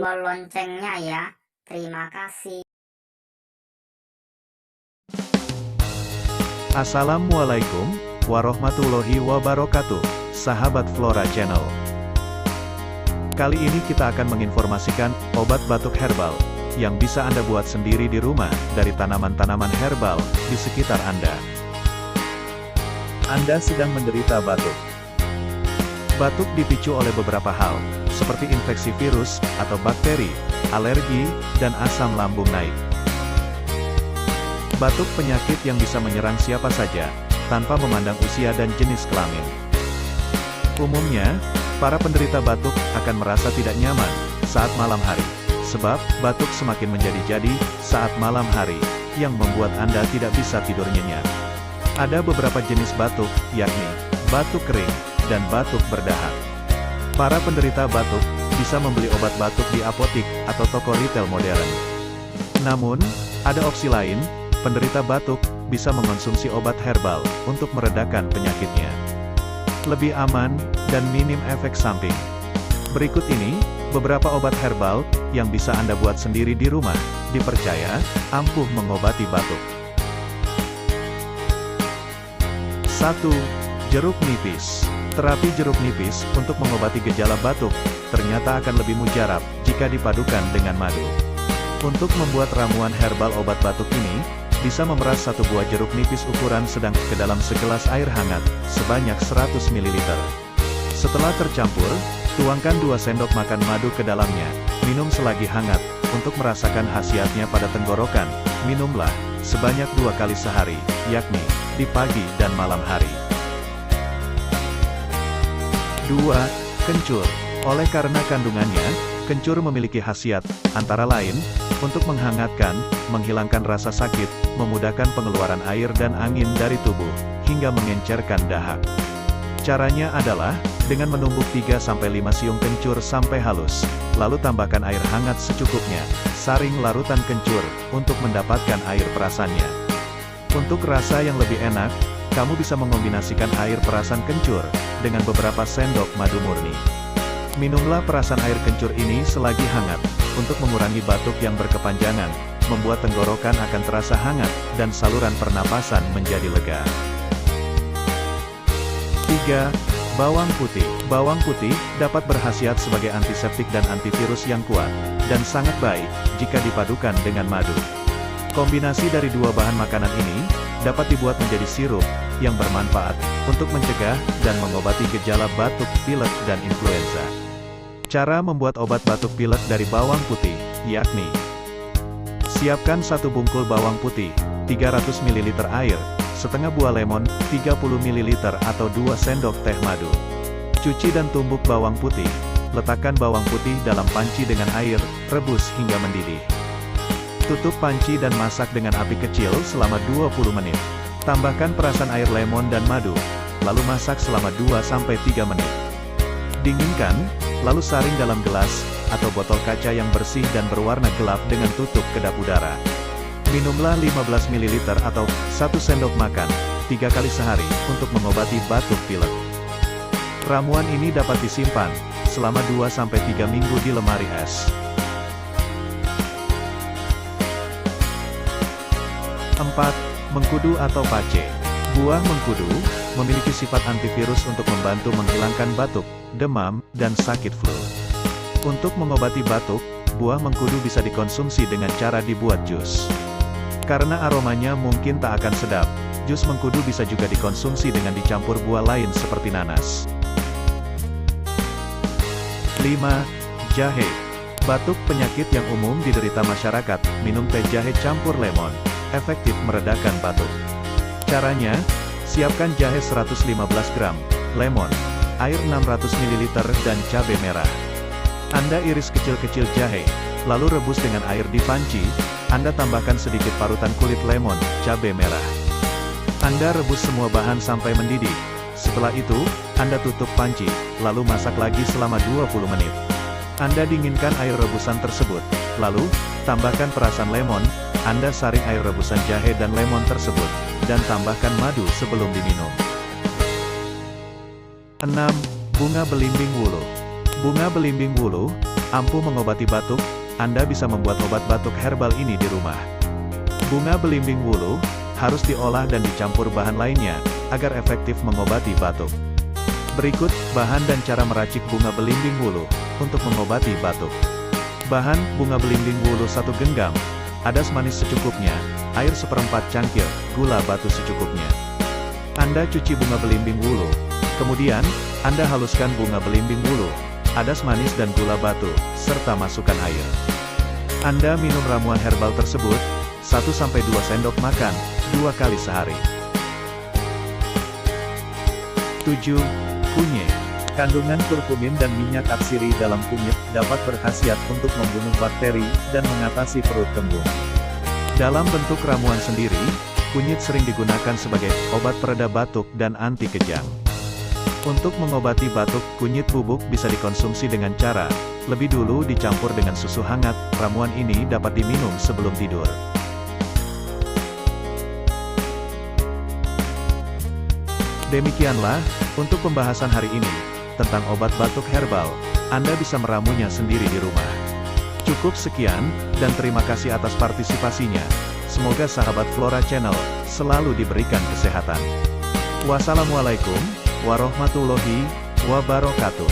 tombol loncengnya ya. Terima kasih. Assalamualaikum warahmatullahi wabarakatuh, sahabat Flora Channel. Kali ini kita akan menginformasikan obat batuk herbal yang bisa Anda buat sendiri di rumah dari tanaman-tanaman herbal di sekitar Anda. Anda sedang menderita batuk. Batuk dipicu oleh beberapa hal, seperti infeksi virus atau bakteri, alergi, dan asam lambung naik. Batuk penyakit yang bisa menyerang siapa saja, tanpa memandang usia dan jenis kelamin. Umumnya, para penderita batuk akan merasa tidak nyaman saat malam hari, sebab batuk semakin menjadi-jadi saat malam hari, yang membuat Anda tidak bisa tidur nyenyak. Ada beberapa jenis batuk, yakni batuk kering dan batuk berdahak. Para penderita batuk bisa membeli obat batuk di apotik atau toko retail modern. Namun, ada opsi lain, penderita batuk bisa mengonsumsi obat herbal untuk meredakan penyakitnya. Lebih aman dan minim efek samping. Berikut ini beberapa obat herbal yang bisa Anda buat sendiri di rumah, dipercaya ampuh mengobati batuk. 1. Jeruk nipis. Terapi jeruk nipis untuk mengobati gejala batuk ternyata akan lebih mujarab jika dipadukan dengan madu. Untuk membuat ramuan herbal obat batuk ini, bisa memeras satu buah jeruk nipis ukuran sedang ke dalam segelas air hangat sebanyak 100 ml. Setelah tercampur, tuangkan 2 sendok makan madu ke dalamnya. Minum selagi hangat. Untuk merasakan khasiatnya pada tenggorokan, minumlah sebanyak 2 kali sehari, yakni di pagi dan malam hari. 2. Kencur. Oleh karena kandungannya, kencur memiliki khasiat, antara lain, untuk menghangatkan, menghilangkan rasa sakit, memudahkan pengeluaran air dan angin dari tubuh, hingga mengencerkan dahak. Caranya adalah, dengan menumbuk 3-5 siung kencur sampai halus, lalu tambahkan air hangat secukupnya, saring larutan kencur, untuk mendapatkan air perasannya. Untuk rasa yang lebih enak, kamu bisa mengombinasikan air perasan kencur dengan beberapa sendok madu murni. Minumlah perasan air kencur ini selagi hangat, untuk mengurangi batuk yang berkepanjangan, membuat tenggorokan akan terasa hangat, dan saluran pernapasan menjadi lega. 3. Bawang putih. Bawang putih dapat berkhasiat sebagai antiseptik dan antivirus yang kuat, dan sangat baik jika dipadukan dengan madu. Kombinasi dari 2 bahan makanan ini dapat dibuat menjadi sirup yang bermanfaat untuk mencegah dan mengobati gejala batuk, pilek, dan influenza. Cara membuat obat batuk pilek dari bawang putih, yakni: siapkan 1 bungkul bawang putih, 300 ml air, setengah buah lemon, 30 ml atau 2 sendok teh madu. Cuci dan tumbuk bawang putih. Letakkan bawang putih dalam panci dengan air, rebus hingga mendidih. Tutup panci dan masak dengan api kecil selama 20 menit. Tambahkan perasan air lemon dan madu, lalu masak selama 2-3 menit. Dinginkan, lalu saring dalam gelas atau botol kaca yang bersih dan berwarna gelap dengan tutup kedap udara. Minumlah 15 ml atau 1 sendok makan 3 kali sehari untuk mengobati batuk pilek. Ramuan ini dapat disimpan selama 2-3 minggu di lemari es. 4. Mengkudu atau pace. Buah mengkudu memiliki sifat antivirus untuk membantu menghilangkan batuk, demam, dan sakit flu. Untuk mengobati batuk, buah mengkudu bisa dikonsumsi dengan cara dibuat jus. Karena aromanya mungkin tak akan sedap, jus mengkudu bisa juga dikonsumsi dengan dicampur buah lain seperti nanas. 5. Jahe. Batuk penyakit yang umum diderita masyarakat, minum teh jahe campur lemon, efektif meredakan batuk. Caranya, siapkan jahe 115 gram, lemon, air 600 ml dan cabai merah. Anda iris kecil-kecil jahe, lalu rebus dengan air di panci. Anda tambahkan sedikit parutan kulit lemon, cabai merah. Anda rebus semua bahan sampai mendidih. Setelah itu, Anda tutup panci, lalu masak lagi selama 20 menit. Anda dinginkan air rebusan tersebut, lalu, tambahkan perasan lemon. Anda saring air rebusan jahe dan lemon tersebut, dan tambahkan madu sebelum diminum. 6. Bunga belimbing wuluh. Bunga belimbing wuluh ampuh mengobati batuk, Anda bisa membuat obat batuk herbal ini di rumah. Bunga belimbing wuluh harus diolah dan dicampur bahan lainnya, agar efektif mengobati batuk. Berikut, bahan dan cara meracik bunga belimbing wuluh, untuk mengobati batuk. Bahan, bunga belimbing wuluh 1 genggam, adas manis secukupnya, air 1/4 cangkir, gula batu secukupnya. Anda cuci bunga belimbing wuluh, kemudian, Anda haluskan bunga belimbing wuluh, adas manis dan gula batu, serta masukkan air. Anda minum ramuan herbal tersebut, 1-2 sendok makan, 2 kali sehari. 7. Kunyit. Kandungan kurkumin dan minyak atsiri dalam kunyit dapat berkhasiat untuk membunuh bakteri dan mengatasi perut kembung. Dalam bentuk ramuan sendiri, kunyit sering digunakan sebagai obat pereda batuk dan anti kejang. Untuk mengobati batuk, kunyit bubuk bisa dikonsumsi dengan cara lebih dulu dicampur dengan susu hangat. Ramuan ini dapat diminum sebelum tidur. Demikianlah, untuk pembahasan hari ini, tentang obat batuk herbal, Anda bisa meramunya sendiri di rumah. Cukup sekian, dan terima kasih atas partisipasinya. Semoga sahabat Flora Channel, selalu diberikan kesehatan. Wassalamualaikum, warahmatullahi wabarakatuh.